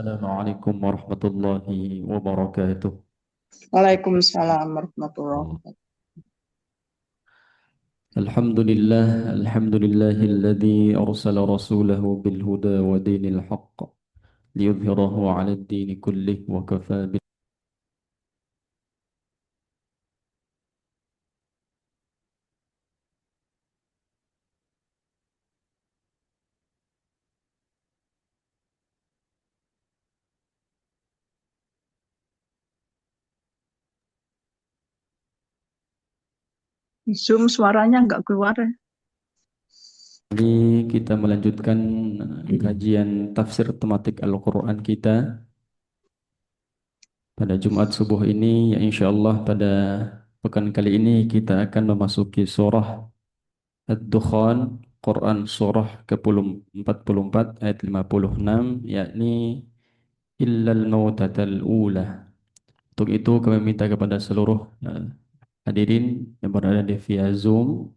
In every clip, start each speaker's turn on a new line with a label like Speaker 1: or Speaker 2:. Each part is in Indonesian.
Speaker 1: Assalamualaikum warahmatullahi wabarakatuh.
Speaker 2: Waalaikumsalam warahmatullahi wabarakatuh.
Speaker 1: Alhamdulillahilladzi arsala rasulahu bil huda wa dinil haqq liyudhhirahu 'alad dini kullih wa kafa bil.
Speaker 2: Zoom suaranya nggak keluar ya.
Speaker 1: Ini kita melanjutkan kajian tafsir tematik Al-Qur'an kita pada Jumat subuh ini, ya insyaallah pada pekan kali ini kita akan memasuki surah Ad-Dukhan, Quran surah ke-44 ayat 56, yakni illal mautatal ula. Untuk itu kami minta kepada seluruh hadirin yang berada di via Zoom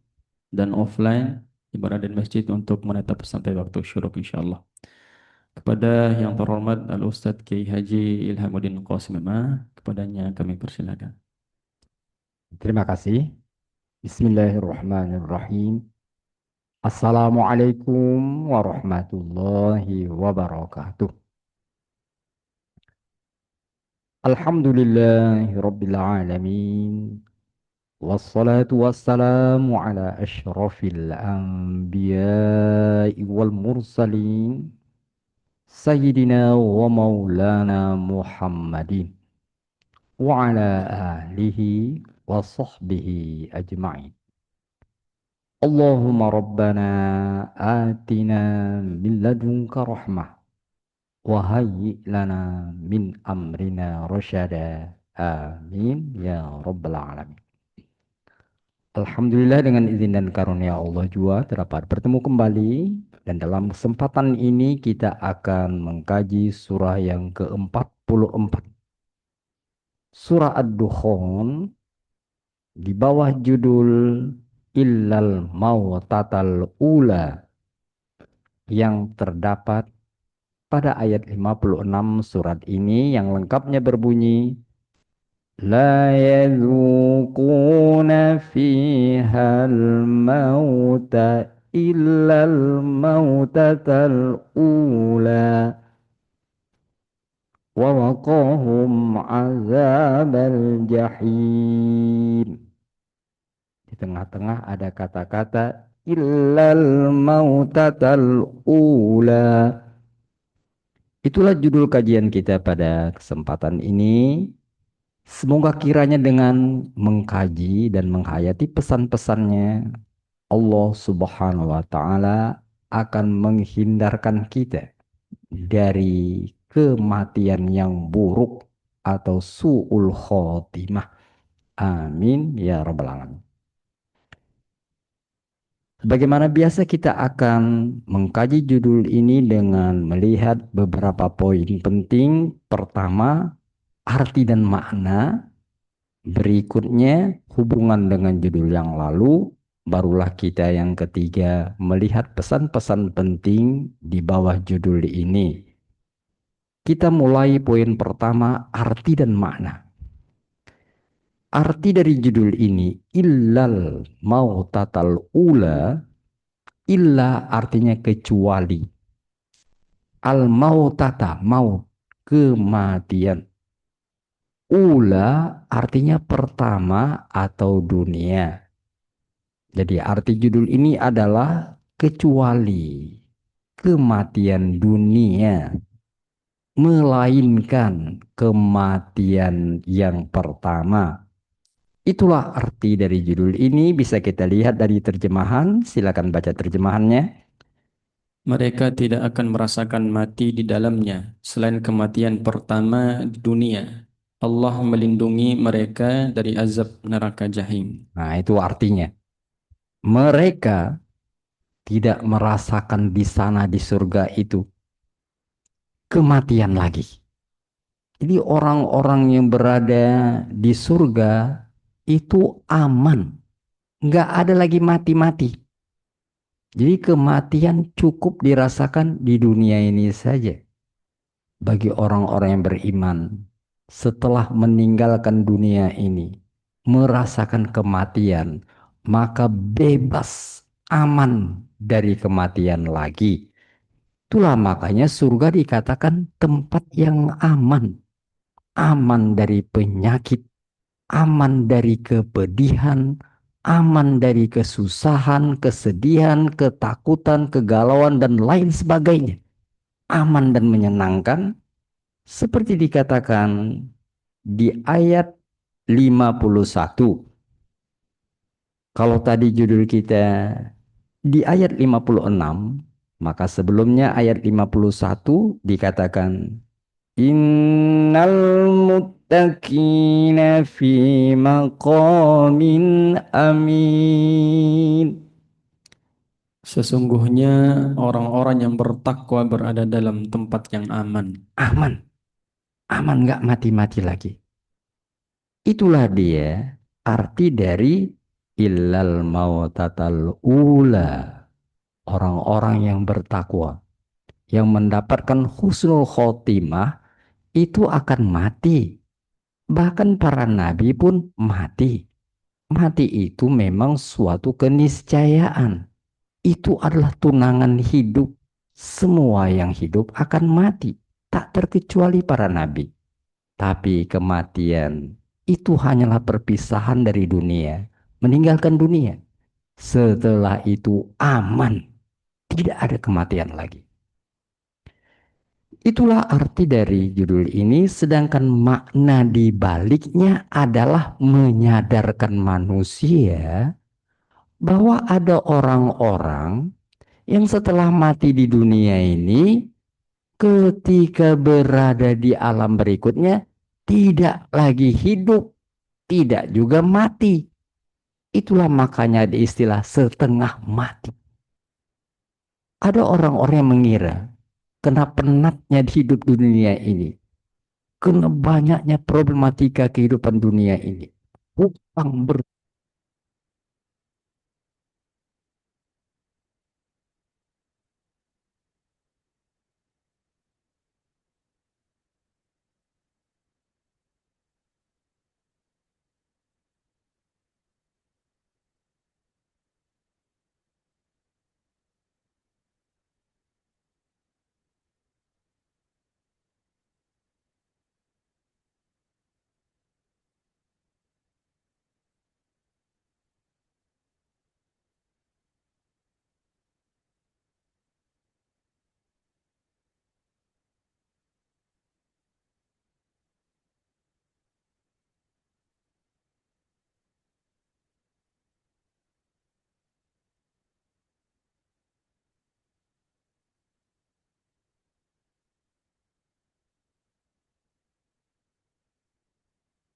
Speaker 1: dan offline yang berada di masjid untuk menetap sampai waktu syuruk insyaallah. Kepada yang terhormat Al-Ustadz Kiai Haji Ilhamuddin Qasim Ma'ah, kepadanya kami persilakan.
Speaker 3: Terima kasih. Bismillahirrahmanirrahim. Assalamualaikum warahmatullahi wabarakatuh. Alhamdulillahi rabbil alamin. Wassalatu wassalamu ala ashrafil anbiya'i wal mursalin. Sayyidina wa maulana Muhammadin. Wa ala alihi wa sahbihi ajma'in. Allahumma rabbana atina min ladunka rahmah wa hayyi lana min amrina rasyada. Amin ya rabbal alamin. Alhamdulillah dengan izin dan karunia Allah juga dapat bertemu kembali, dan dalam kesempatan ini kita akan mengkaji surah yang ke-44. Surah Ad-Dukhan di bawah judul Illal Mautatal Ula, yang terdapat pada ayat 56 surat ini, yang lengkapnya berbunyi La yadzuquna fihal mauta illal mautatal ula wa waqahum azabal jahim. Di tengah-tengah ada kata-kata illal mautatal ula. Itulah judul kajian kita pada kesempatan ini. Semoga kiranya dengan mengkaji dan menghayati pesan-pesannya, Allah Subhanahu wa Ta'ala akan menghindarkan kita dari kematian yang buruk atau su'ul khotimah. Amin ya rabbal alamin. Bagaimana biasa, kita akan mengkaji judul ini dengan melihat beberapa poin penting. Pertama, arti dan makna. Berikutnya, hubungan dengan judul yang lalu. Barulah kita yang ketiga melihat pesan-pesan penting di bawah judul ini. Kita mulai poin pertama, arti dan makna. Arti dari judul ini, illal mautatal ula. Illa artinya kecuali. Al mautata, maut, kematian. Ula artinya pertama atau dunia. Jadi arti judul ini adalah kecuali kematian dunia, melainkan kematian yang pertama. Itulah arti dari judul ini. Bisa kita lihat dari terjemahan. Silakan baca terjemahannya.
Speaker 1: Mereka tidak akan merasakan mati di dalamnya selain kematian pertama di dunia. Allah melindungi mereka dari azab neraka jahim.
Speaker 3: Nah, itu artinya. Mereka tidak merasakan di sana di surga itu kematian lagi. Jadi orang-orang yang berada di surga itu aman. Nggak ada lagi mati-mati. Jadi kematian cukup dirasakan di dunia ini saja. bagi orang-orang yang beriman setelah meninggalkan dunia ini, merasakan kematian, maka bebas, aman dari kematian lagi. Itulah makanya surga dikatakan tempat yang aman, aman dari penyakit, aman dari kepedihan, aman dari kesusahan, kesedihan, ketakutan, kegalauan, dan lain sebagainya. Aman dan menyenangkan, seperti dikatakan di ayat 51. Kalau tadi judul kita di ayat 56, maka sebelumnya ayat 51 dikatakan Innal muttaqina fi maqamin amin.
Speaker 1: Sesungguhnya orang-orang yang bertakwa berada dalam tempat yang aman.
Speaker 3: Aman, aman nggak mati-mati lagi. Itulah dia arti dari illal mautatal ula. Orang-orang yang bertakwa, yang mendapatkan husnul khotimah itu akan mati. Bahkan para nabi pun mati. Mati itu memang suatu keniscayaan. Itu adalah tunangan hidup. Semua yang hidup akan mati. Tak terkecuali para nabi. Tapi kematian itu hanyalah perpisahan dari dunia. Meninggalkan dunia. Setelah itu aman. Tidak ada kematian lagi. Itulah arti dari judul ini, sedangkan makna di baliknya adalah menyadarkan manusia bahwa ada orang-orang yang setelah mati di dunia ini, ketika berada di alam berikutnya, tidak lagi hidup, tidak juga mati. Itulah makanya di istilah setengah mati. Ada orang-orang yang mengira, kena penatnya hidup dunia ini, kena banyaknya problematika kehidupan dunia ini, hutang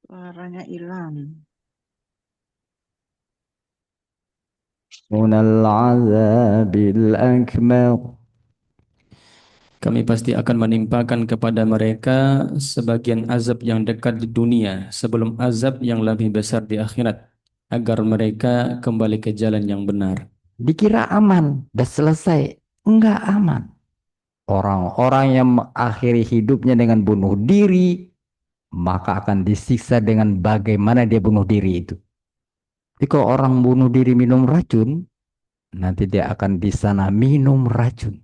Speaker 2: Suaranya hilang.
Speaker 3: minal azabil akbar.
Speaker 1: Kami pasti akan menimpakan kepada mereka sebagian azab yang dekat di dunia sebelum azab yang lebih besar di akhirat, agar mereka kembali ke jalan yang benar.
Speaker 3: Dikira aman, udah selesai. Enggak aman. Orang-orang yang mengakhiri hidupnya dengan bunuh diri, maka akan disiksa dengan bagaimana dia bunuh diri itu. Jadi kalau orang bunuh diri minum racun, nanti dia akan di sana minum racun.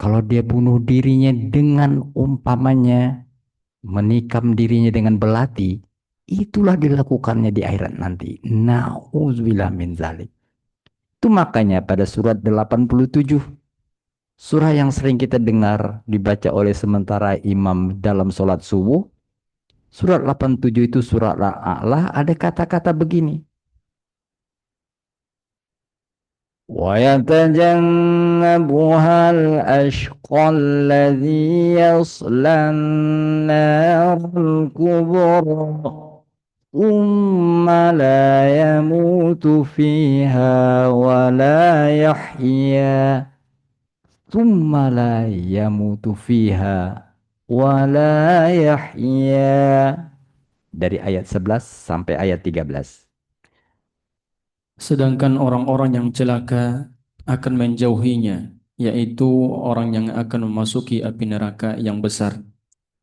Speaker 3: Kalau dia bunuh dirinya dengan umpamanya menikam dirinya dengan belati, itulah dilakukannya di akhirat nanti. Nauzubillah min zalik. Itu makanya pada surat 87, surah yang sering kita dengar dibaca oleh sementara imam dalam sholat subuh, surat 87 itu surat Al-A'la, ada kata-kata begini. وَيَتَجَنَّبُهَا الْأَشْقَى الَّذِي يَصْلَى النَّارَ الْكُبْرَى ثُمَّ لَا يَمُوتُ فِيهَا وَلَا يَحْيَا ثُمَّ لَا يَمُوتُ فِيهَا وَلَا يَحْيَا. Dari ayat 11 sampai ayat 13.
Speaker 1: Sedangkan orang-orang yang celaka akan menjauhinya, yaitu orang yang akan memasuki api neraka yang besar.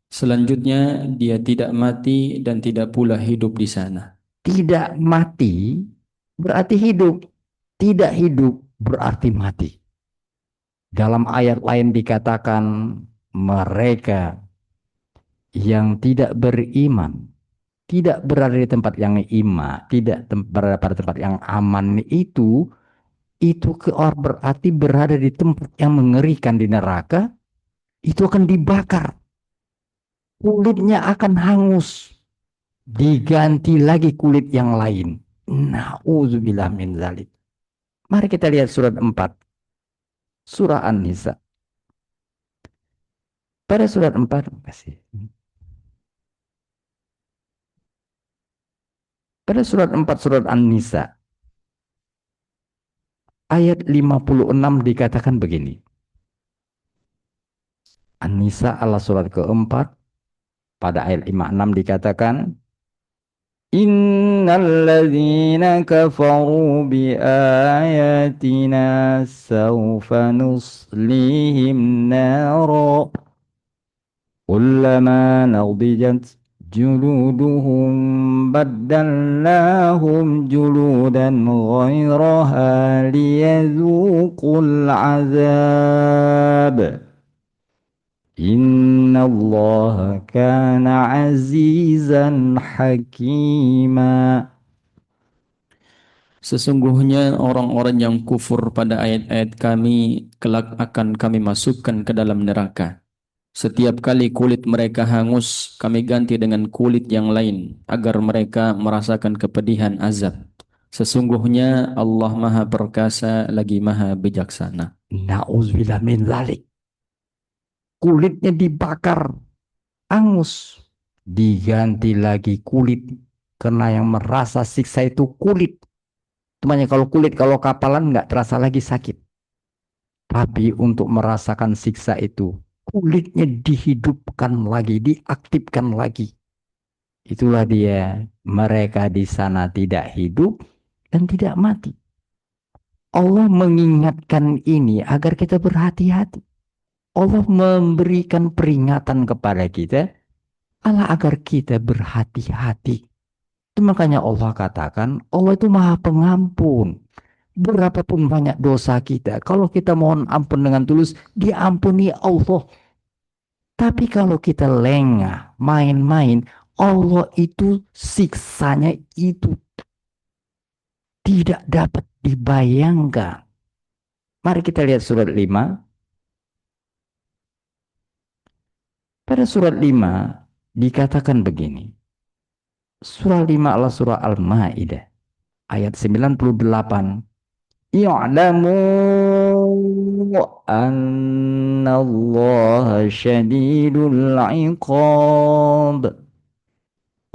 Speaker 1: Selanjutnya, dia tidak mati dan tidak pula hidup di sana.
Speaker 3: Tidak mati berarti hidup. Tidak hidup berarti mati. Dalam ayat lain dikatakan mereka yang tidak beriman, tidak berada di tempat yang tidak berada pada tempat yang aman itu berarti berada di tempat yang mengerikan di neraka, itu akan dibakar. Kulitnya akan hangus. Diganti lagi kulit yang lain. Na'udzubillah min dzalik. Mari kita lihat surat 4. Surah An-Nisa. Pada surat 4, kasih. Pada surat 4 surat An-Nisa ayat 56 dikatakan begini. An-Nisa ala surat keempat pada ayat 56 dikatakan Innal ladzina kafaru bi ayatina sawfa nuslihim naro kullama nadijat juluduhum baddalnahum juludan ghairaha liyadzuqul azab Innallaha kana azizan hakima.
Speaker 1: Sesungguhnya orang-orang yang kufur pada ayat-ayat kami kelak akan kami masukkan ke dalam neraka. Setiap kali kulit mereka hangus, kami ganti dengan kulit yang lain agar mereka merasakan kepedihan azab. Sesungguhnya Allah Maha Perkasa lagi Maha Bijaksana.
Speaker 3: Na'udzubillah min dzalik. Kulitnya dibakar, angus, diganti lagi kulit, karena yang merasa siksa itu kulit. Cuma kalau kapalan nggak terasa lagi sakit. Tapi untuk merasakan siksa itu, kulitnya dihidupkan lagi, diaktifkan lagi. Itulah dia, mereka di sana tidak hidup dan tidak mati. Allah mengingatkan ini agar kita berhati-hati. Allah memberikan peringatan kepada kita agar kita berhati-hati. Itu makanya Allah katakan Allah itu Maha Pengampun. Berapapun banyak dosa kita, kalau kita mohon ampun dengan tulus, diampuni Allah. Tapi kalau kita lengah, main-main, Allah itu siksanya itu tidak dapat dibayangkan. Mari kita lihat surat 5. Pada surat 5 dikatakan begini. Surah 5 adalah surah Al-Maidah ayat 98. Ya'lamu annallaha syadidul iqab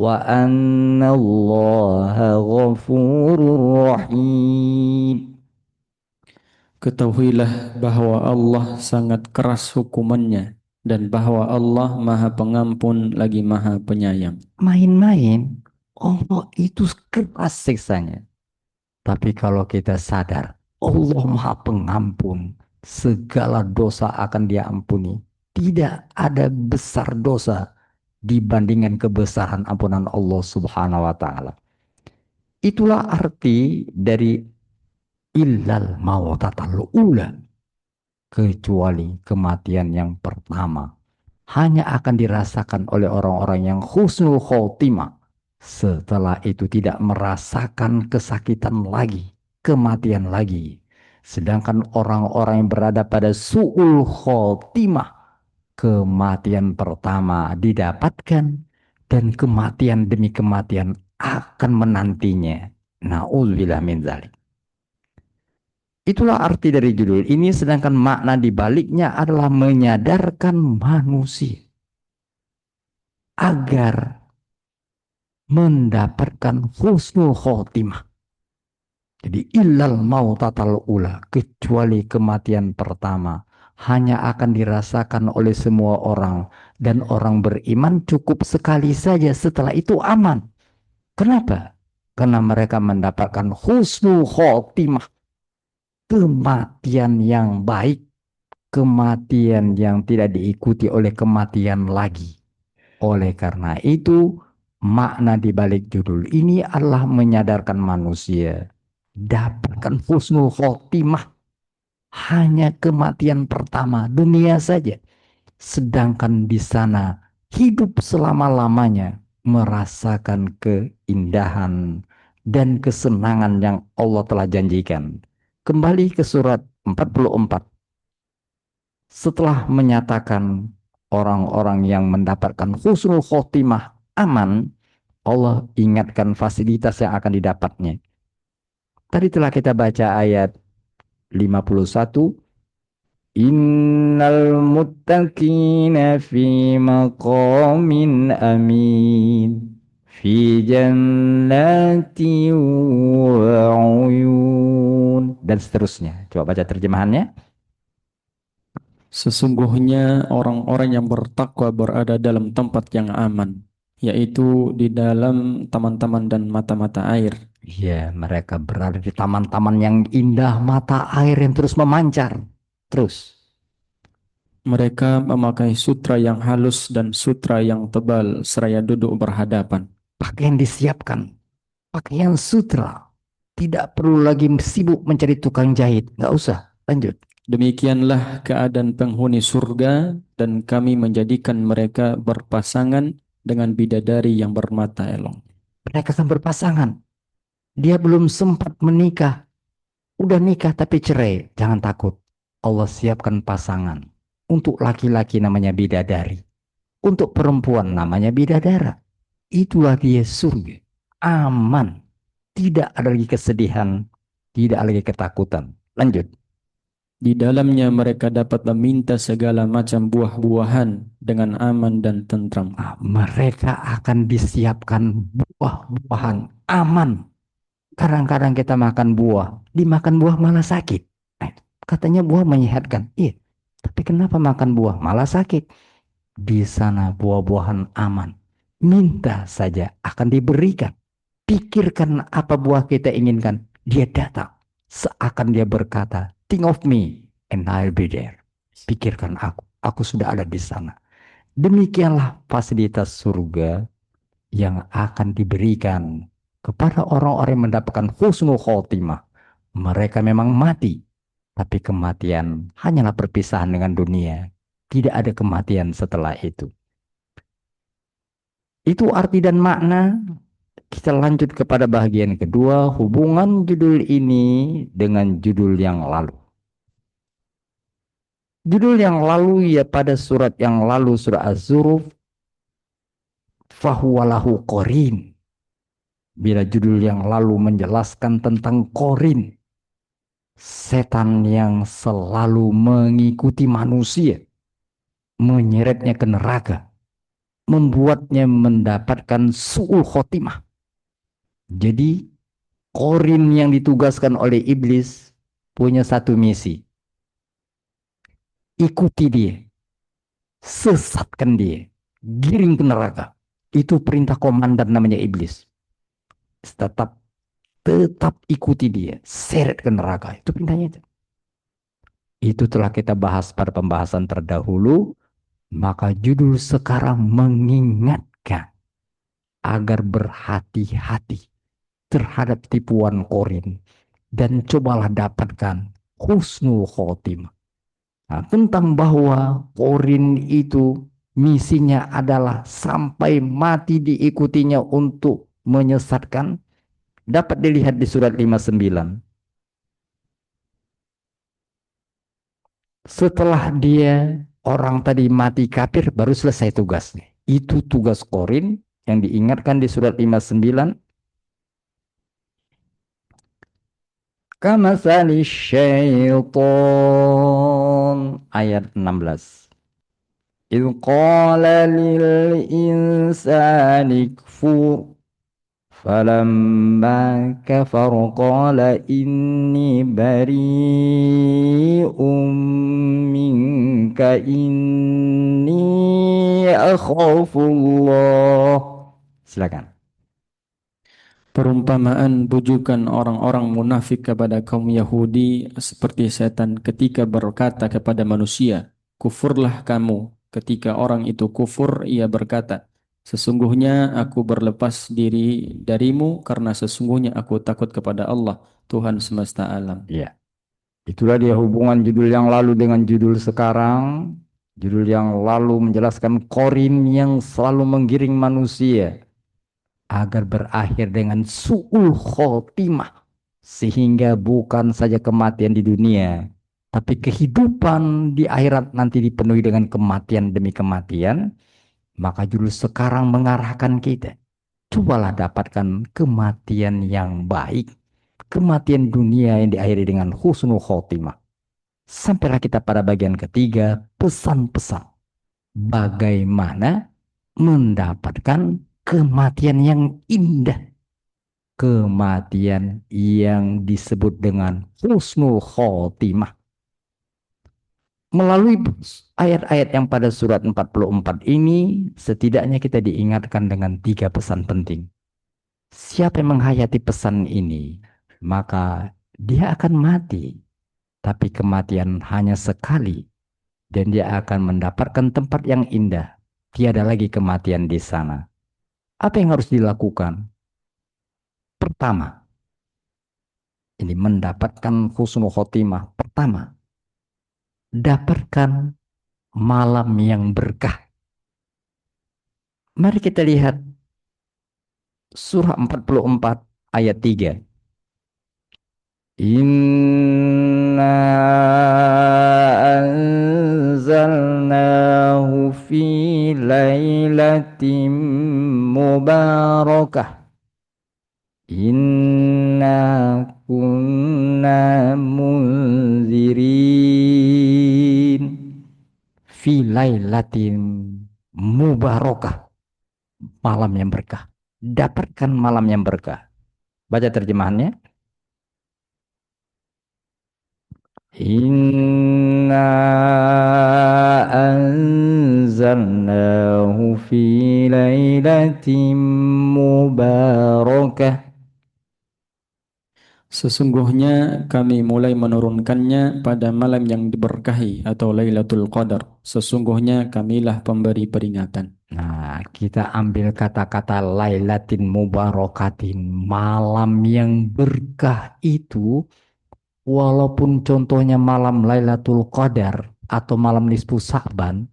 Speaker 3: wa annallaha ghafurur rahim.
Speaker 1: Ketahuilah bahwa Allah sangat keras hukumannya dan bahwa Allah Maha Pengampun lagi Maha Penyayang.
Speaker 3: Main-main, Allah itu keras siksanya. Tapi kalau kita sadar, Allah Maha Pengampun, segala dosa akan Dia ampuni. Tidak ada besar dosa dibandingkan kebesaran ampunan Allah Subhanahu wa taala. Itulah arti dari illal mautatal ula, kecuali kematian yang pertama hanya akan dirasakan oleh orang-orang yang husnul khotimah. Setelah itu tidak merasakan kesakitan lagi, kematian lagi. Sedangkan orang-orang yang berada pada su'ul khotimah, kematian pertama didapatkan dan kematian demi kematian akan menantinya. Na'udzubillah min dzalik. Itulah arti dari judul ini, sedangkan makna di baliknya adalah menyadarkan manusia agar mendapatkan husnul khotimah. Jadi illal mautatal ula, kecuali kematian pertama hanya akan dirasakan oleh semua orang, dan orang beriman cukup sekali saja, setelah itu aman. Kenapa? Karena mereka mendapatkan husnul khotimah, kematian yang baik. kematian yang tidak diikuti oleh kematian lagi. Oleh karena itu, makna di balik judul ini adalah menyadarkan manusia dapatkan husnul khotimah hanya kematian pertama dunia saja. Sedangkan di sana hidup selama-lamanya merasakan keindahan dan kesenangan yang Allah telah janjikan. Kembali ke surat 44. Setelah menyatakan orang-orang yang mendapatkan husnul khotimah aman, Allah ingatkan fasilitas yang akan didapatnya. Tadi telah kita baca ayat 51. Innal muttaqina fi maqamin amin fi jannati wa uyun dan seterusnya. Coba baca terjemahannya.
Speaker 1: Sesungguhnya orang-orang yang bertakwa berada dalam tempat yang aman, yaitu di dalam taman-taman dan mata-mata air.
Speaker 3: Ya, mereka berada di taman-taman yang indah, mata air yang terus memancar. Terus.
Speaker 1: Mereka memakai sutra yang halus dan sutra yang tebal seraya duduk berhadapan.
Speaker 3: Pakaian disiapkan. Pakaian sutra. Tidak perlu lagi sibuk mencari tukang jahit. Nggak usah. Lanjut.
Speaker 1: Demikianlah keadaan penghuni surga, dan kami menjadikan mereka berpasangan dengan bidadari yang bermata elong.
Speaker 3: Mereka akan berpasangan. Dia belum sempat menikah. Udah nikah tapi cerai. Jangan takut. Allah siapkan pasangan. Untuk laki-laki namanya bidadari. Untuk perempuan namanya bidadara. Itulah dia surga. Aman. Tidak ada lagi kesedihan. Tidak ada lagi ketakutan. Lanjut.
Speaker 1: Di dalamnya mereka dapat meminta segala macam buah-buahan dengan aman dan tentram.
Speaker 3: Mereka akan disiapkan buah-buahan aman. Kadang-kadang kita makan buah, dimakan buah malah sakit. Katanya buah menyehatkan. Iya, tapi kenapa makan buah malah sakit? Di sana buah-buahan aman. Minta saja akan diberikan. Pikirkan apa buah kita inginkan. Dia datang. Seakan dia berkata, think of me and I'll be there. Pikirkan aku. Aku sudah ada di sana. Demikianlah fasilitas surga yang akan diberikan kepada orang-orang yang mendapatkan husnul khotimah. Mereka memang mati, tapi kematian hanyalah perpisahan dengan dunia. Tidak ada kematian setelah itu. Itu arti dan makna. Kita lanjut kepada bagian kedua, hubungan judul ini dengan judul yang lalu. Judul yang lalu ya pada surat yang lalu, surah Az-Zuruf, fahuwalahu qorin. Bila judul yang lalu menjelaskan tentang korin, setan yang selalu mengikuti manusia, menyeretnya ke neraka, membuatnya mendapatkan su'ul khotimah. Jadi korin yang ditugaskan oleh iblis punya satu misi. Ikuti dia, sesatkan dia, giring ke neraka. Itu perintah komandan namanya iblis. Tetap ikuti dia, seret ke neraka. Itu perintahnya. Itu telah kita bahas pada pembahasan terdahulu. Maka judul sekarang mengingatkan agar berhati-hati terhadap tipuan korin. Dan cobalah dapatkan husnul khotimah. Nah, tentang bahwa korin itu misinya adalah sampai mati diikutinya untuk menyesatkan. Dapat dilihat di surat 59. Setelah dia orang tadi mati kafir baru selesai tugasnya. Itu tugas korin yang diingatkan di surat 59. Kamatsali syaitan ayat 16. Idh qala lil insani kfur falamma kafar qala inni bari'um minka inni akhafullah. Silakan.
Speaker 1: Perumpamaan bujukan orang-orang munafik kepada kaum Yahudi seperti setan ketika berkata kepada manusia, "Kufurlah kamu." Ketika orang itu kufur, ia berkata, "Sesungguhnya aku berlepas diri darimu karena sesungguhnya aku takut kepada Allah, Tuhan semesta alam."
Speaker 3: Ya, itulah dia hubungan judul yang lalu dengan judul sekarang. Judul yang lalu menjelaskan korin yang selalu menggiring manusia agar berakhir dengan su'ul khotimah. Sehingga bukan saja kematian di dunia, tapi kehidupan di akhirat nanti dipenuhi dengan kematian demi kematian. Maka judul sekarang mengarahkan kita. Cobalah dapatkan kematian yang baik. Kematian dunia yang diakhiri dengan husnul khotimah. Sampailah kita pada bagian ketiga, pesan-pesan. Bagaimana mendapatkan kematian yang indah. Kematian yang disebut dengan husnul khotimah. Melalui ayat-ayat yang pada surat 44 ini, setidaknya kita diingatkan dengan 3 pesan penting. Siapa yang menghayati pesan ini, maka dia akan mati. Tapi kematian hanya sekali. Dan dia akan mendapatkan tempat yang indah. Tiada lagi kematian di sana. Apa yang harus dilakukan? Pertama, ini mendapatkan husnul khotimah. Pertama, dapatkan malam yang berkah. Mari kita lihat surah 44 ayat 3. Inna anzalnahu fi lailatin mubarakah. Inna kunna munzirin fi lailatin mubarakah. Malam yang berkah. Dapatkan malam yang berkah. Baca terjemahannya. Inna anzalnahu fi lailatin mubarakah.
Speaker 1: Sesungguhnya kami mulai menurunkannya pada malam yang diberkahi atau Lailatul Qadar. Sesungguhnya kamilah pemberi peringatan.
Speaker 3: Nah, kita ambil kata-kata lailatin mubarakatin, malam yang berkah itu, walaupun contohnya malam Lailatul Qadar atau malam nisfu Sa'ban,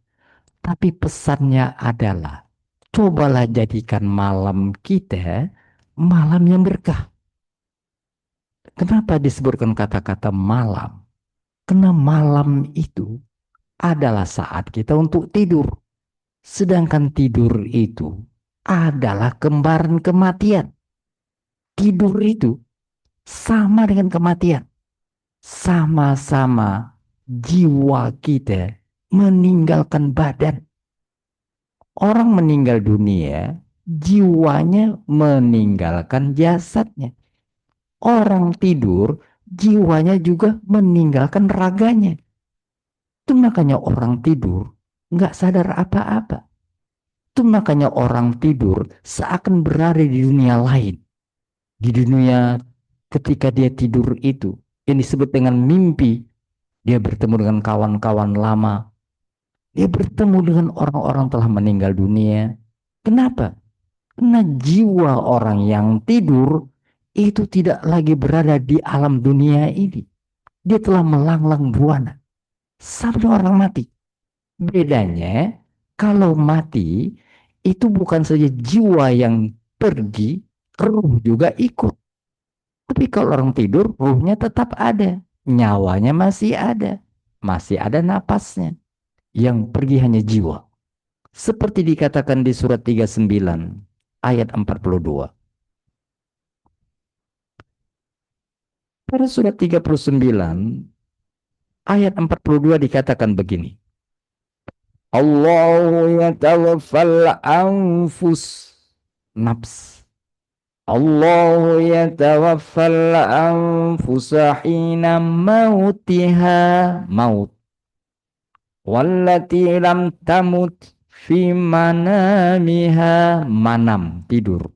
Speaker 3: tapi pesannya adalah cobalah jadikan malam kita malam yang berkah. Kenapa disebutkan kata-kata malam? Karena malam itu adalah saat kita untuk tidur. Sedangkan tidur itu adalah kembaran kematian. Tidur itu sama dengan kematian. Sama-sama jiwa kita meninggalkan badan. Orang meninggal dunia, jiwanya meninggalkan jasadnya. Orang tidur, jiwanya juga meninggalkan raganya. Itu makanya orang tidur nggak sadar apa-apa. Itu makanya orang tidur seakan berada di dunia lain. Di dunia ketika dia tidur itu, yang disebut dengan mimpi, dia bertemu dengan kawan-kawan lama. Dia bertemu dengan orang-orang telah meninggal dunia. Kenapa? Karena jiwa orang yang tidur itu tidak lagi berada di alam dunia ini. Dia telah melanglang buana. Sampai orang mati. Bedanya, kalau mati, itu bukan saja jiwa yang pergi, ruh juga ikut. Tapi kalau orang tidur, ruhnya tetap ada. Nyawanya masih ada. Masih ada napasnya. Yang pergi hanya jiwa. Seperti dikatakan di surat 39 ayat 42. Pada surat 39 ayat 42 dikatakan begini. Allahu yatawaffal anfus nafs. Allahu yatawaffal anfusa hina mautiha maut. Wallati lam tamut fi manamiha manam tidur.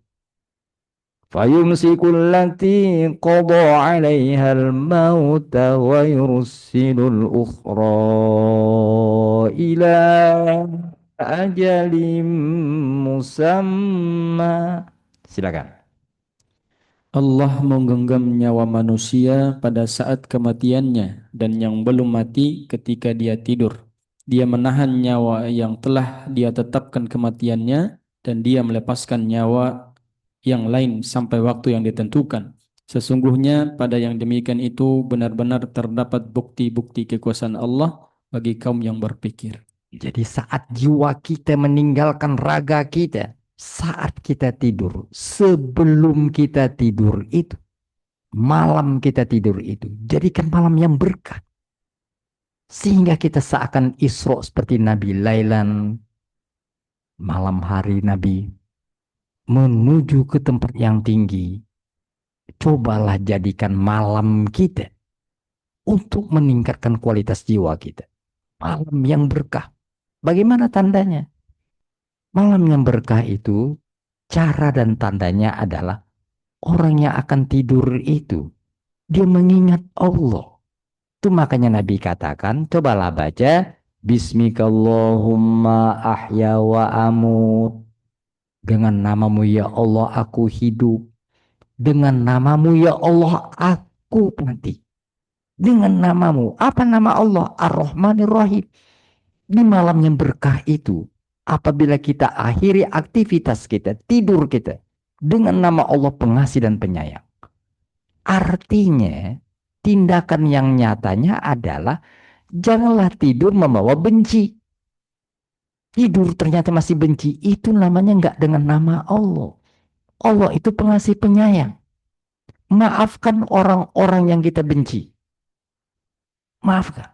Speaker 3: فيمسك التي قضى عليها الموت ويرسل الأخرى إلى أجل مسمى. Silakan.
Speaker 1: Allah menggenggam nyawa manusia pada saat kematiannya dan yang belum mati ketika dia tidur. Dia menahan nyawa yang telah dia tetapkan kematiannya dan dia melepaskan nyawa yang lain sampai waktu yang ditentukan. Sesungguhnya pada yang demikian itu benar-benar terdapat bukti-bukti kekuasaan Allah bagi kaum yang berpikir.
Speaker 3: Jadi saat jiwa kita meninggalkan raga kita, saat kita tidur, sebelum kita tidur itu, malam kita tidur itu, jadikan malam yang berkah. Sehingga kita seakan Isra seperti Nabi Lailan, malam hari Nabi, menuju ke tempat yang tinggi. Cobalah jadikan malam kita untuk meningkatkan kualitas jiwa kita. Malam yang berkah. Bagaimana tandanya? Malam yang berkah itu, cara dan tandanya adalah orang yang akan tidur itu, dia mengingat Allah. Itu makanya Nabi katakan, cobalah baca, Bismikallahumma ahya wa amut. Dengan namamu ya Allah aku hidup. Dengan namamu ya Allah aku mati. Dengan namamu. Apa nama Allah? Ar-Rahmanir Rahim. Di malam yang berkah itu, apabila kita akhiri aktivitas kita, tidur kita, dengan nama Allah pengasih dan penyayang. Artinya, tindakan yang nyatanya adalah, janganlah tidur membawa benci. Tidur ternyata masih benci, itu namanya enggak dengan nama Allah. Allah itu pengasih penyayang. Maafkan orang-orang yang kita benci. Maafkan.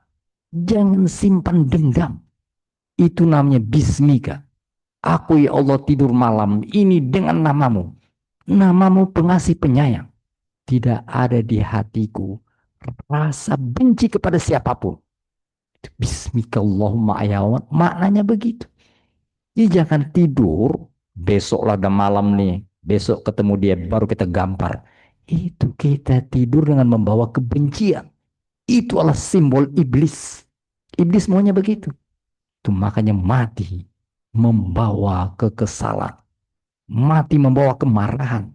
Speaker 3: Jangan simpan dendam. Itu namanya bismika. Aku ya Allah tidur malam ini dengan namamu. Namamu pengasih penyayang. Tidak ada di hatiku rasa benci kepada siapapun. Bismikallahumma ayawat. Maknanya begitu. Jadi jangan tidur. Besoklah ada malam nih. Besok ketemu dia baru kita gampar. Itu kita tidur dengan membawa kebencian. Itu adalah simbol iblis. Iblis maunya begitu. Itu makanya mati membawa kekesalan. Mati membawa kemarahan.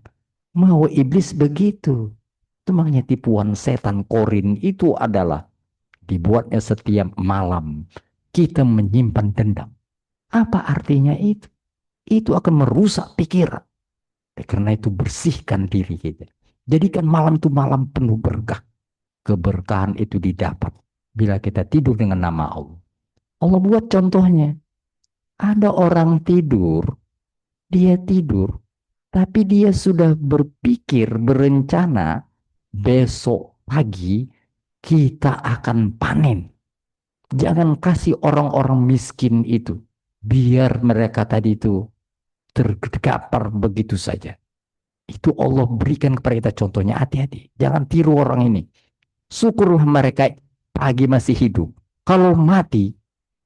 Speaker 3: Mau iblis begitu. Itu makanya tipuan setan korin itu adalah dibuatnya setiap malam. Kita menyimpan dendam. Apa artinya itu? Itu akan merusak pikiran. Karena itu bersihkan diri kita. Jadikan malam itu malam penuh berkah. Keberkahan itu didapat bila kita tidur dengan nama Allah. Allah buat contohnya. Ada orang tidur, dia tidur, tapi dia sudah berpikir, berencana, besok pagi kita akan panen. Jangan kasih orang-orang miskin itu, biar mereka tadi itu tergapar begitu saja. Itu Allah berikan kepada kita contohnya, hati-hati. Jangan tiru orang ini. Syukurlah mereka pagi masih hidup. Kalau mati,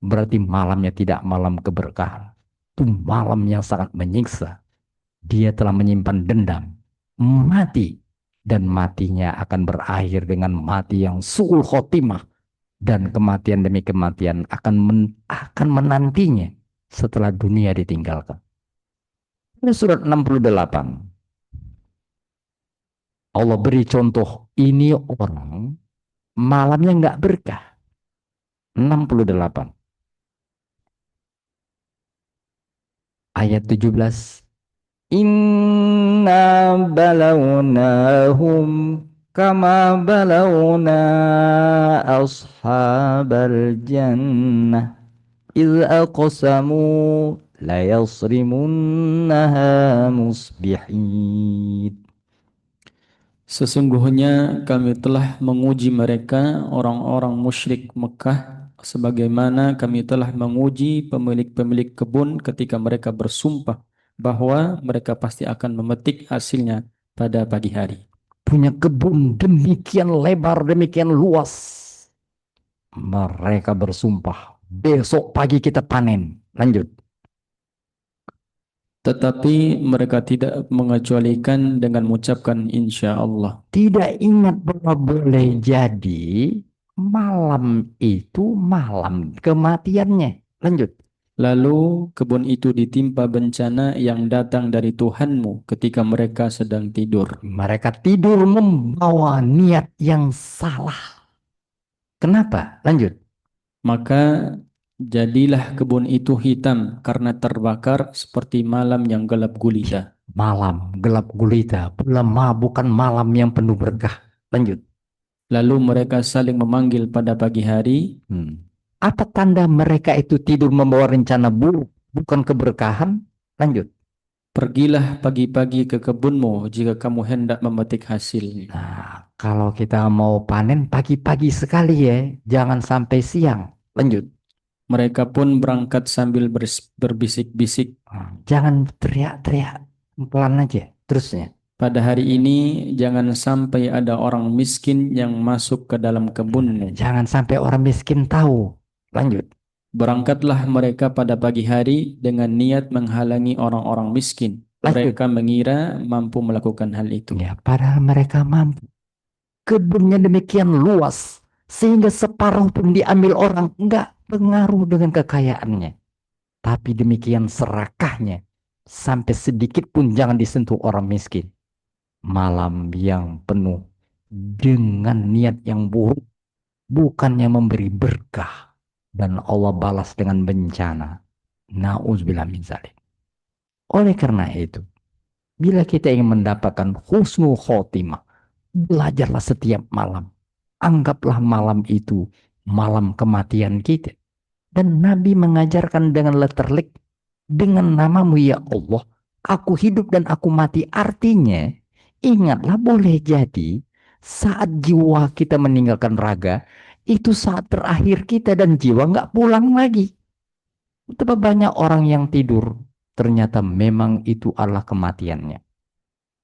Speaker 3: berarti malamnya tidak malam keberkahan. Itu malam yang sangat menyiksa. Dia telah menyimpan dendam. Mati. Dan matinya akan berakhir dengan mati yang su'ul khotimah. Dan kematian demi kematian akan menantinya setelah dunia ditinggalkan. Ini surat 68. Allah beri contoh. Ini orang malamnya nggak berkah. 68. Ayat 17. Inna balawnahum kama balawna ashabal jannah idh aqsamu la yasrimunnaha musbihin.
Speaker 1: Sesungguhnya kami telah menguji mereka orang-orang musyrik Mekah sebagaimana kami telah menguji pemilik-pemilik kebun ketika mereka bersumpah bahwa mereka pasti akan memetik hasilnya pada pagi hari.
Speaker 3: Punya kebun demikian lebar, demikian luas. Mereka bersumpah, besok pagi kita panen. Lanjut.
Speaker 1: tetapi mereka tidak mengecualikan dengan mengucapkan insya Allah.
Speaker 3: Tidak ingat bahwa boleh jadi malam itu malam kematiannya. Lanjut.
Speaker 1: Lalu kebun itu ditimpa bencana yang datang dari Tuhanmu ketika mereka sedang tidur.
Speaker 3: Mereka tidur membawa niat yang salah. Kenapa? Lanjut.
Speaker 1: Maka jadilah kebun itu hitam karena terbakar seperti malam yang gelap gulita.
Speaker 3: Malam gelap gulita, bukan malam yang penuh berkah. Lanjut.
Speaker 1: Lalu mereka saling memanggil pada pagi hari.
Speaker 3: Apa tanda mereka itu tidur membawa rencana buruk, bukan keberkahan? Lanjut.
Speaker 1: Pergilah pagi-pagi ke kebunmu jika kamu hendak memetik hasil.
Speaker 3: Nah, kalau kita mau panen pagi-pagi sekali ya, jangan sampai siang. Lanjut.
Speaker 1: Mereka pun berangkat sambil berbisik-bisik.
Speaker 3: Jangan teriak-teriak, pelan aja. Terusnya.
Speaker 1: Pada hari ini jangan sampai ada orang miskin yang masuk ke dalam kebunmu.
Speaker 3: Jangan sampai orang miskin tahu. Lanjut.
Speaker 1: Berangkatlah mereka pada pagi hari dengan niat menghalangi orang-orang miskin.
Speaker 3: Lanjut.
Speaker 1: Mereka mengira mampu melakukan hal itu.
Speaker 3: Ya, padahal mereka mampu. Kebunnya demikian luas, sehingga separuh pun diambil orang. Enggak pengaruh dengan kekayaannya. Tapi demikian serakahnya, sampai sedikit pun jangan disentuh orang miskin. Malam yang penuh dengan niat yang buruk, bukannya memberi berkah, dan Allah balas dengan bencana. Na'udzubillah min dzalik. Oleh karena itu, bila kita ingin mendapatkan husnul khotimah, belajarlah setiap malam. Anggaplah malam itu malam kematian kita. Dan Nabi mengajarkan dengan letterlik, dengan namamu ya Allah, aku hidup dan aku mati. Artinya, ingatlah boleh jadi saat jiwa kita meninggalkan raga, itu saat terakhir kita dan jiwa nggak pulang lagi. Betapa banyak orang yang tidur, ternyata memang itu adalah kematiannya.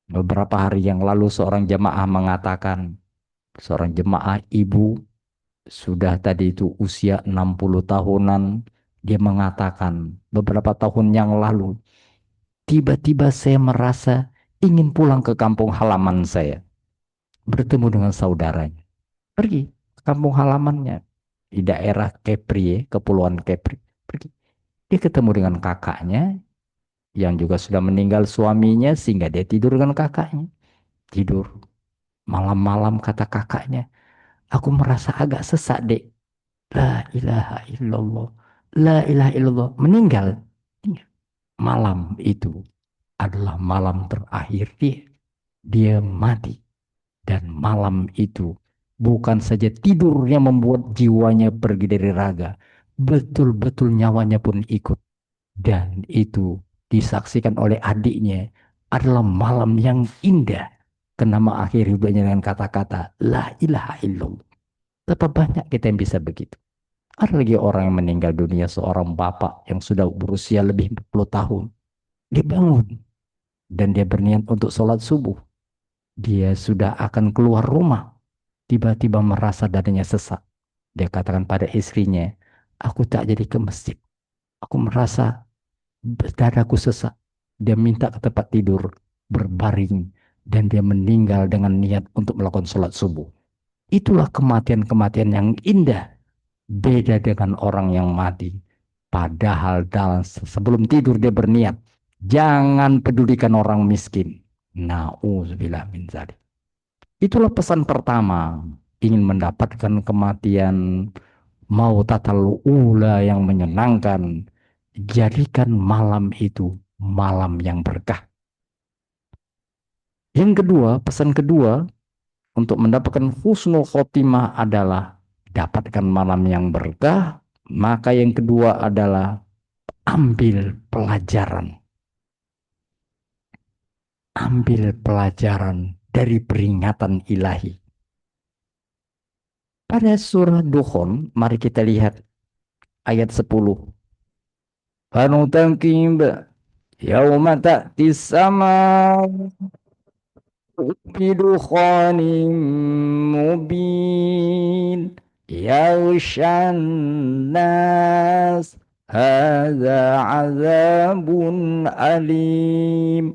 Speaker 3: Beberapa hari yang lalu seorang jemaah mengatakan, seorang jemaah ibu, sudah tadi itu usia 60 tahunan, dia mengatakan beberapa tahun yang lalu, tiba-tiba saya merasa ingin pulang ke kampung halaman saya, bertemu dengan saudaranya. Pergi ke kampung halamannya di daerah Kepri, Kepulauan Kepri. Pergi. Dia ketemu dengan kakaknya yang juga sudah meninggal suaminya, sehingga dia tidur dengan kakaknya. Tidur. Malam-malam kata kakaknya, aku merasa agak sesak, Dek. La ilaha illallah. La ilaha illallah. Meninggal. Malam itu adalah malam terakhir dia. Dia mati. Dan malam itu bukan saja tidur yang membuat jiwanya pergi dari raga. Betul-betul nyawanya pun ikut. Dan itu disaksikan oleh adiknya adalah malam yang indah. Kenapa akhir hidupnya dengan kata-kata La ilaha illallah. Betapa banyak kita yang bisa begitu. Ada lagi orang yang meninggal dunia, seorang bapak yang sudah berusia lebih 40 tahun. Dia bangun dan dia berniat untuk sholat subuh. Dia sudah akan keluar rumah. Tiba-tiba merasa dadanya sesak. Dia katakan pada istrinya, aku tak jadi ke masjid. Aku merasa dadaku sesak. Dia minta ke tempat tidur, berbaring, dan dia meninggal dengan niat untuk melakukan sholat subuh. Itulah kematian-kematian yang indah. Beda dengan orang yang mati. Padahal dalam sebelum tidur dia berniat, jangan pedulikan orang miskin. Na'udzubillah min dzalik. Itulah pesan pertama. Ingin mendapatkan kematian, mau tatal ula yang menyenangkan, jadikan malam itu malam yang berkah. Yang kedua, pesan kedua untuk mendapatkan husnul khotimah adalah dapatkan malam yang berkah. Maka yang kedua adalah ambil pelajaran. Ambil pelajaran dari peringatan ilahi. Pada surah Dukhon, mari kita lihat ayat 10. Fanutankim yauma ta'ti sama bidukhanin mubin yaghshan nas هذا عذاب أليم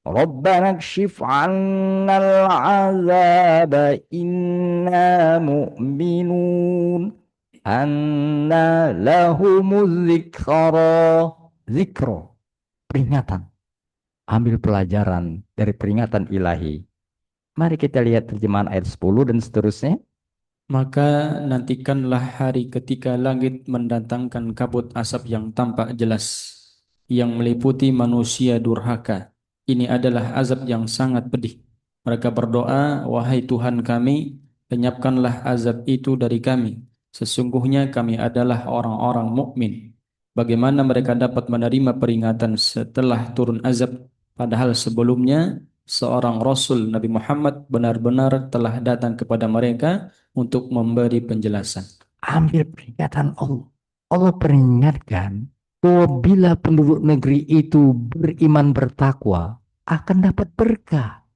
Speaker 3: ربنا اكشف عنا العذاب إنا مؤمنون أنى لهم الذكرى ذكر peringatan. Ambil pelajaran dari peringatan ilahi. Mari kita lihat terjemahan ayat 10 dan seterusnya.
Speaker 1: Maka nantikanlah hari ketika langit mendatangkan kabut asap yang tampak jelas, yang meliputi manusia durhaka. Ini adalah azab yang sangat pedih. Mereka berdoa, wahai Tuhan kami, lenyapkanlah azab itu dari kami. Sesungguhnya kami adalah orang-orang mukmin. Bagaimana mereka dapat menerima peringatan setelah turun azab, padahal sebelumnya seorang Rasul Nabi Muhammad benar-benar telah datang kepada mereka untuk memberi penjelasan.
Speaker 3: Ambil peringatan Allah. Allah peringatkan bahwa bila penduduk negeri itu beriman bertakwa akan dapat berkah.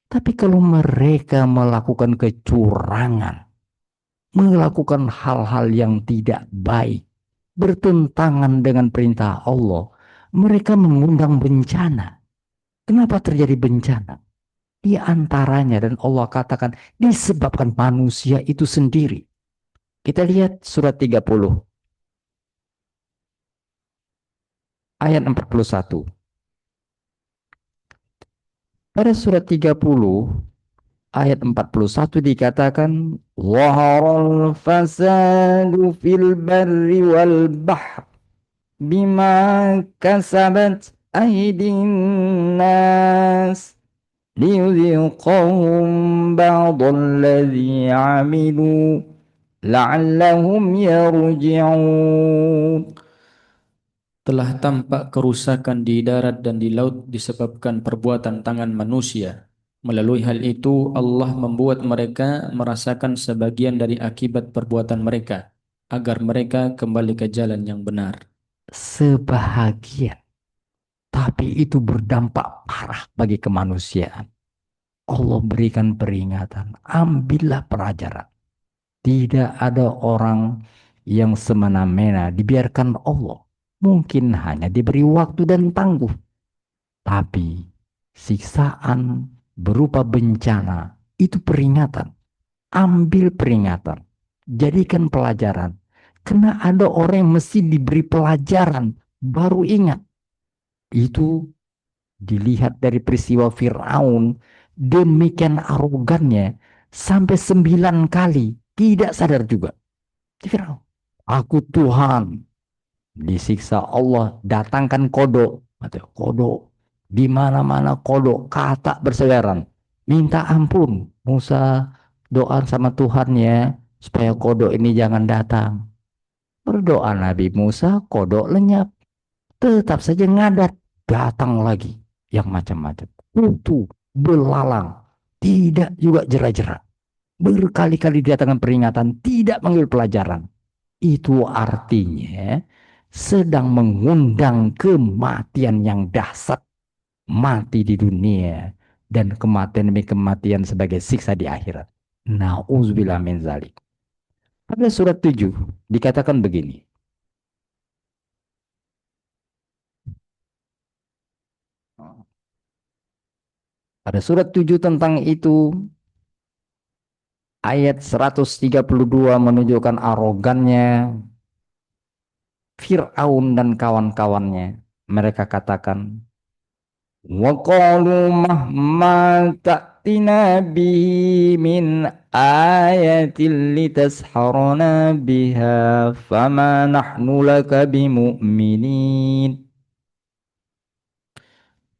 Speaker 3: Tapi kalau mereka melakukan kecurangan, melakukan hal-hal yang tidak baik, bertentangan dengan perintah Allah, mereka mengundang bencana. Kenapa terjadi bencana? Di antaranya, dan Allah katakan, disebabkan manusia itu sendiri. Kita lihat surat 30, ayat 41. Pada surat 30, ayat 41 dikatakan, Zaharal fasadu fil barri wal bahr bima kasabat aydin nas liyudhiqahum ba'dalladhi amilu la'allahum yarji'un.
Speaker 1: Telah tampak kerusakan di darat dan di laut disebabkan perbuatan tangan manusia. Melalui hal itu, Allah membuat mereka merasakan sebagian dari akibat perbuatan mereka, agar mereka kembali ke jalan yang benar.
Speaker 3: Sebahagian, tapi itu berdampak parah bagi kemanusiaan. Allah berikan peringatan, ambillah pelajaran. Tidak ada orang yang semena-mena dibiarkan Allah. Mungkin hanya diberi waktu dan tangguh. Tapi siksaan berupa bencana itu peringatan. Ambil peringatan. Jadikan pelajaran. Karena ada orang yang mesti diberi pelajaran. Baru ingat. Itu dilihat dari peristiwa Fir'aun. Demikian arogannya. Sampai 9 kali. Tidak sadar juga. Fir'aun. Aku Tuhan. Disiksa Allah. Datangkan kodok. Kodok. Di mana-mana kodok. Kata berseliweran. Minta ampun. Musa doa sama Tuhan ya. Supaya kodok ini jangan datang. Berdoa Nabi Musa. Kodok lenyap. Tetap saja ngadat. Datang lagi. Yang macam-macam. Kutu. Belalang. Tidak juga jera-jera. Berkali-kali didatangkan peringatan, tidak mengambil pelajaran. Itu artinya sedang mengundang kematian yang dahsyat. Mati di dunia dan kematian demi kematian sebagai siksa di akhirat. Nauzubillah min zalik. Pada surat 7 dikatakan begini. Pada surat 7 tentang itu, ayat 132 menunjukkan arogannya Fir'aun dan kawan-kawannya. Mereka katakan, wa qalu mahma ta'tina bihi min ayatin litasharana biha fama nahnu laka bimu'minin.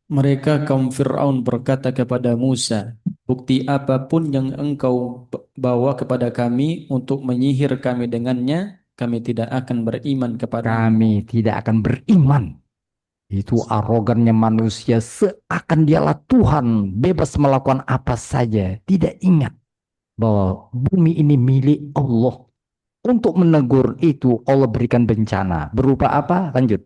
Speaker 1: Mereka kaum Fir'aun berkata kepada Musa, bukti apapun yang engkau bawa kepada kami untuk menyihir kami dengannya, kami tidak akan beriman kepada.
Speaker 3: Kami tidak akan beriman. Itu arogannya manusia seakan dialah Tuhan, bebas melakukan apa saja. Tidak ingat bahwa bumi ini milik Allah. Untuk menegur itu Allah berikan bencana. Berupa apa? Lanjut.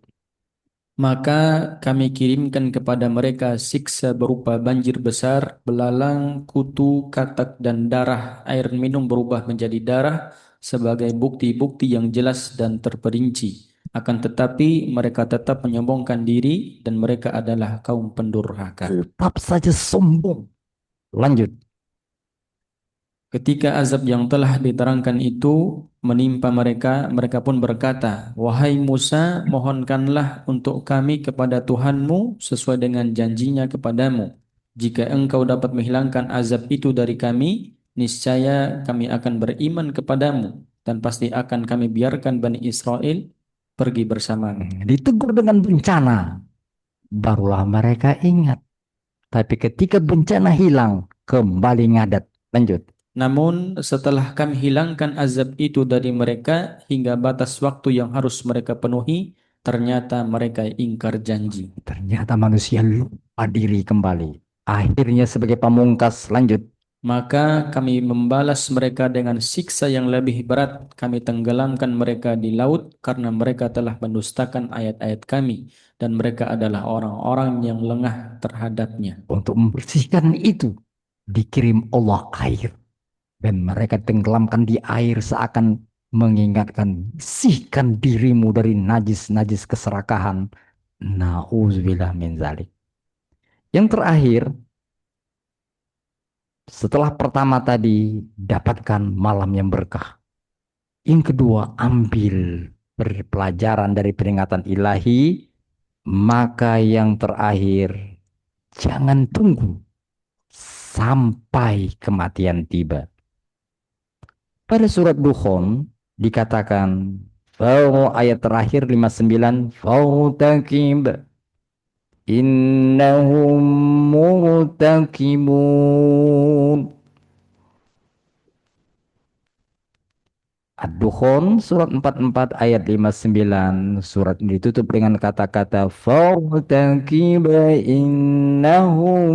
Speaker 1: Maka kami kirimkan kepada mereka siksa berupa banjir besar, belalang, kutu, katak, dan darah. Air minum berubah menjadi darah sebagai bukti-bukti yang jelas dan terperinci. Akan tetapi mereka tetap menyombongkan diri dan mereka adalah kaum pendurhaka.
Speaker 3: Tetap saja sombong. Lanjut.
Speaker 1: Ketika azab yang telah diterangkan itu menimpa mereka, mereka pun berkata, "Wahai Musa, mohonkanlah untuk kami kepada Tuhanmu sesuai dengan janjinya kepadamu. Jika engkau dapat menghilangkan azab itu dari kami, niscaya kami akan beriman kepadamu dan pasti akan kami biarkan Bani Israel pergi bersamamu."
Speaker 3: Ditegur dengan bencana. Barulah mereka ingat. Tapi ketika bencana hilang, kembali ngadat. Lanjut.
Speaker 1: Namun setelah kami hilangkan azab itu dari mereka hingga batas waktu yang harus mereka penuhi, ternyata mereka ingkar janji.
Speaker 3: Ternyata manusia lupa diri kembali. Akhirnya sebagai pamungkas, lanjut.
Speaker 1: Maka kami membalas mereka dengan siksa yang lebih berat. Kami tenggelamkan mereka di laut karena mereka telah mendustakan ayat-ayat kami dan mereka adalah orang-orang yang lengah terhadapnya.
Speaker 3: Untuk membersihkan itu, dikirim Allah air. Dan mereka tenggelamkan di air seakan mengingatkan, bersihkan dirimu dari najis-najis keserakahan. Na'udzubillah min zalik. Yang terakhir, setelah pertama tadi, dapatkan malam yang berkah. Yang kedua, ambil pelajaran dari peringatan ilahi. Maka yang terakhir, jangan tunggu sampai kematian tiba. Pada surat Dukhan dikatakan, ayat terakhir 59, Fautakib innahum murtakibun. Ad-Dukhan surat 44 ayat 59. Surat ini ditutup dengan kata-kata Fautakib innahum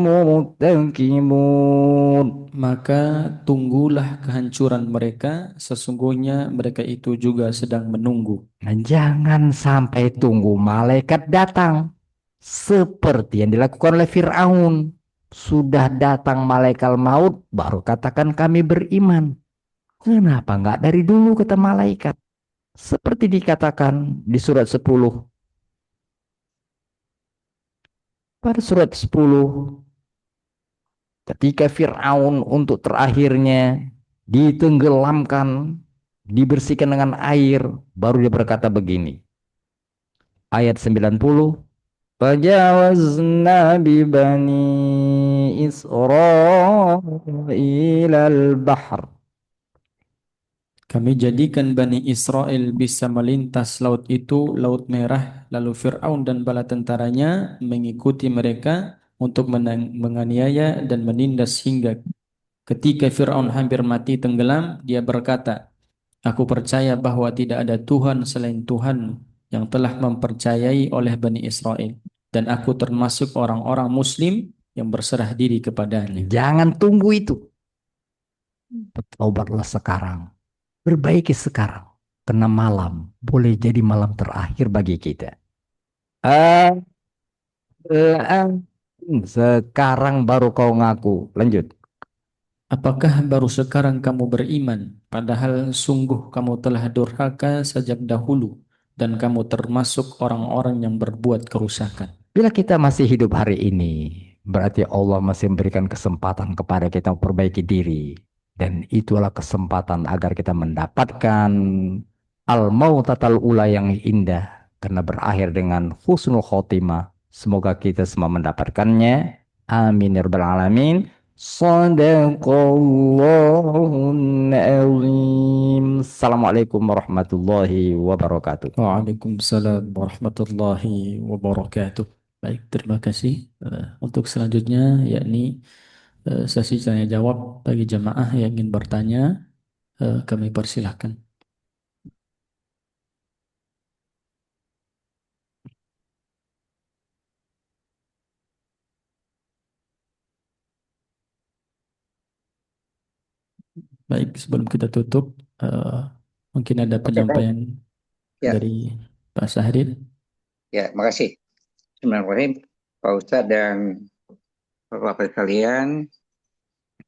Speaker 3: murtakibun.
Speaker 1: Maka tunggulah kehancuran mereka, sesungguhnya mereka itu juga sedang menunggu.
Speaker 3: Nah, jangan sampai tunggu malaikat datang. Seperti yang dilakukan oleh Fir'aun. Sudah datang malaikat maut, baru katakan kami beriman. Kenapa enggak dari dulu kata malaikat? Seperti dikatakan di surat 10. Pada surat 10, ketika Fir'aun untuk terakhirnya ditenggelamkan, dibersihkan dengan air, baru dia berkata begini. Ayat 90. فجاوزنا ببني إسرائيل البحر.
Speaker 1: Kami jadikan Bani Israel bisa melintas laut itu, Laut Merah, lalu Fir'aun dan bala tentaranya mengikuti mereka untuk menganiaya dan menindas hingga ketika Fir'aun hampir mati tenggelam, dia berkata, "Aku percaya bahwa tidak ada Tuhan selain Tuhan yang telah mempercayai oleh Bani Israel, dan aku termasuk orang-orang Muslim yang berserah diri kepadanya."
Speaker 3: Jangan tunggu itu. Bertobatlah sekarang. Perbaiki sekarang. Karena malam boleh jadi malam terakhir bagi kita. Sekarang baru kau ngaku. Lanjut.
Speaker 1: Apakah baru sekarang kamu beriman, padahal sungguh kamu telah durhaka sejak dahulu, dan kamu termasuk orang-orang yang berbuat kerusakan.
Speaker 3: Bila kita masih hidup hari ini, berarti Allah masih memberikan kesempatan kepada kita memperbaiki diri. Dan itulah kesempatan agar kita mendapatkan al-mautatal ula yang indah. Karena berakhir dengan husnul khotimah. Semoga kita semua mendapatkannya. Amin ya rabbal alamin. Sadaqallahun azim. Assalamualaikum warahmatullahi wabarakatuh.
Speaker 1: Waalaikumsalam warahmatullahi wabarakatuh. Baik, terima kasih. Untuk selanjutnya, yakni sesi tanya jawab bagi jamaah yang ingin bertanya, kami persilahkan. Baik, sebelum kita tutup, mungkin ada
Speaker 4: Oke, baik.
Speaker 1: penyampaian
Speaker 4: Ya.
Speaker 1: dari Pak Sahrin.
Speaker 4: Ya, makasih. Bismillahirrahmanirrahim. Pak Ustadz dan Bapak sekalian,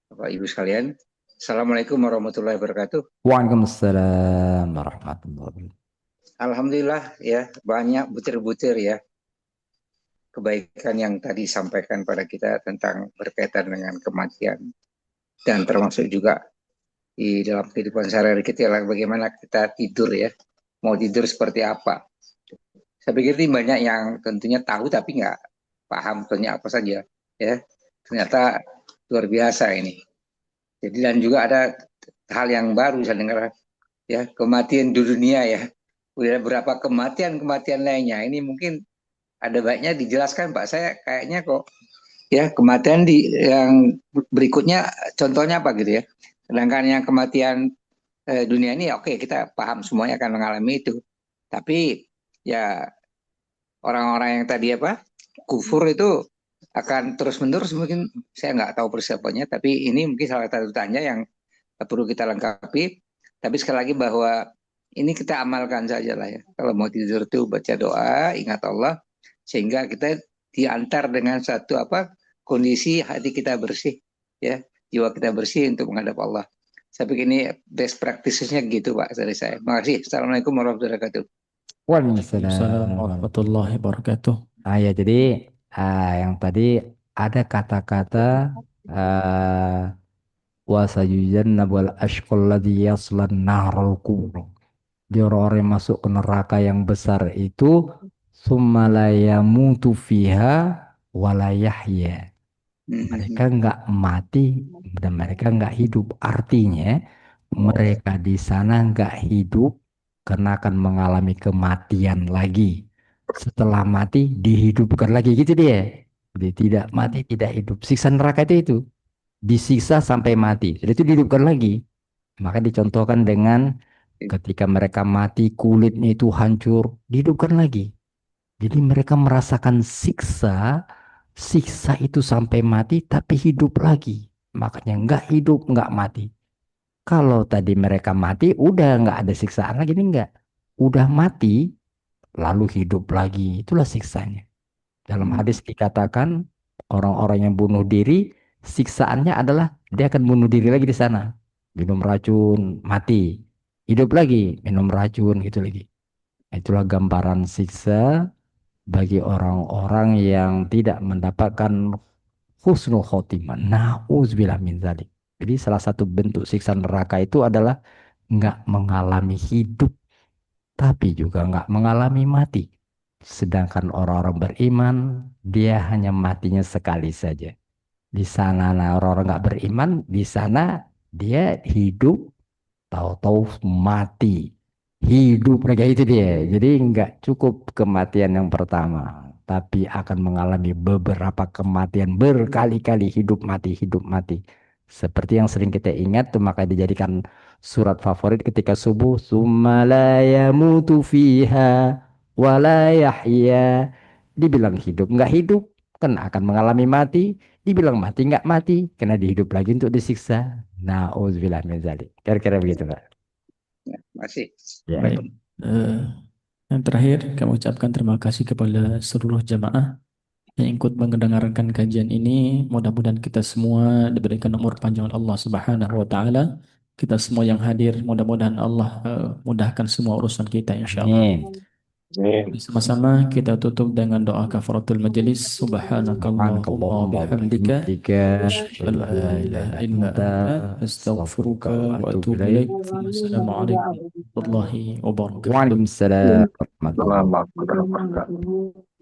Speaker 4: Bapak Ibu sekalian. Assalamualaikum warahmatullahi wabarakatuh.
Speaker 3: Waalaikumsalam warahmatullahi wabarakatuh.
Speaker 4: alhamdulillah ya banyak butir-butir ya kebaikan yang tadi sampaikan pada kita tentang berkaitan dengan kematian dan termasuk juga di dalam kehidupan sehari-hari kita bagaimana kita tidur ya, mau tidur seperti apa. Saya pikir ini banyak yang tentunya tahu tapi nggak paham tentunya apa saja ya. Ternyata luar biasa ini. Jadi dan juga ada hal yang baru saya dengar ya, kematian di dunia ya. Udah berapa kematian lainnya. Ini mungkin ada baiknya dijelaskan Pak. Saya kayaknya kok ya kematian di yang berikutnya contohnya apa gitu ya. Sedangkan yang kematian dunia ini oke, kita paham semuanya akan mengalami itu. Tapi ya orang-orang yang tadi apa kufur itu akan terus-menerus, mungkin saya nggak tahu persiapannya, tapi ini mungkin salah satu tanya yang perlu kita lengkapi. Tapi sekali lagi bahwa ini kita amalkan saja lah ya. Kalau mau tidur tuh baca doa, ingat Allah, sehingga kita diantar dengan satu apa kondisi hati kita bersih ya, jiwa kita bersih untuk menghadap Allah. Saya pikir ini best practices-nya gitu Pak dari saya. Terima kasih. Assalamualaikum warahmatullahi wabarakatuh.
Speaker 1: Waalaikumsalam
Speaker 3: Waalaikumsalam.
Speaker 1: warahmatullahi wabarakatuh.
Speaker 3: Ya, jadi yang tadi ada kata-kata wa sayujannabul ashqal ladzi yaslan narul kubra. Di orang-orang yang masuk ke neraka yang besar itu summa la yamutu fiha wa la yahya. Mereka nggak mati dan mereka nggak hidup. Artinya mereka di sana nggak hidup karena akan mengalami kematian lagi. Setelah mati dihidupkan lagi gitu dia. Jadi tidak mati tidak hidup. Siksa neraka itu disiksa sampai mati. Jadi itu dihidupkan lagi. Maka dicontohkan dengan ketika mereka mati kulitnya itu hancur, dihidupkan lagi. Jadi mereka merasakan siksa itu sampai mati tapi hidup lagi. Makanya nggak hidup, nggak mati. Kalau tadi mereka mati, udah nggak ada siksaan lagi, ini nggak. Udah mati, lalu hidup lagi. Itulah siksanya. Dalam hadis dikatakan, orang-orang yang bunuh diri, siksaannya adalah dia akan bunuh diri lagi di sana. Minum racun, mati. Hidup lagi, minum racun, gitu lagi. Itulah gambaran siksa bagi orang-orang yang tidak mendapatkan husnul khotimah. Na'udzubillah min dzalik. Jadi salah satu bentuk siksa neraka itu adalah nggak mengalami hidup, tapi juga nggak mengalami mati. Sedangkan orang-orang beriman, dia hanya matinya sekali saja. Di sana nah, orang-orang nggak beriman, di sana dia hidup, tahu-tahu mati. Hidup mereka itu dia. Jadi nggak cukup kematian yang pertama, tapi akan mengalami beberapa kematian berkali-kali hidup mati. Seperti yang sering kita ingat tuh maka dijadikan surat favorit ketika subuh. Tsumma la yamutu fiha wa la yahya. Dibilang hidup nggak hidup kan akan mengalami mati. Dibilang mati nggak mati karena dihidup lagi untuk disiksa. Nauzubillah min dzalik. Kira-kira begitu, Pak.
Speaker 4: Ya, masih.
Speaker 3: Ya.
Speaker 1: Baik. Yang terakhir, kami ucapkan terima kasih kepada seluruh jamaah yang ikut mendengarkan kajian ini. Mudah-mudahan kita semua diberikan umur panjang oleh Allah Subhanahu wa taala. Kita semua yang hadir, mudah-mudahan Allah mudahkan semua urusan kita insyaallah.
Speaker 3: Amin.
Speaker 1: Bersama-sama kita tutup dengan doa kafaratul majelis. Subhanakallahumma bihamdika asyhadu an la ilaha illa anta astaghfiruka wa atubu ilaik. Wassalamualaikum warahmatullahi wabarakatuh.
Speaker 3: Waalaikumsalam warahmatullahi
Speaker 2: Assalamualaikum warahmatullahi wabarakatuh.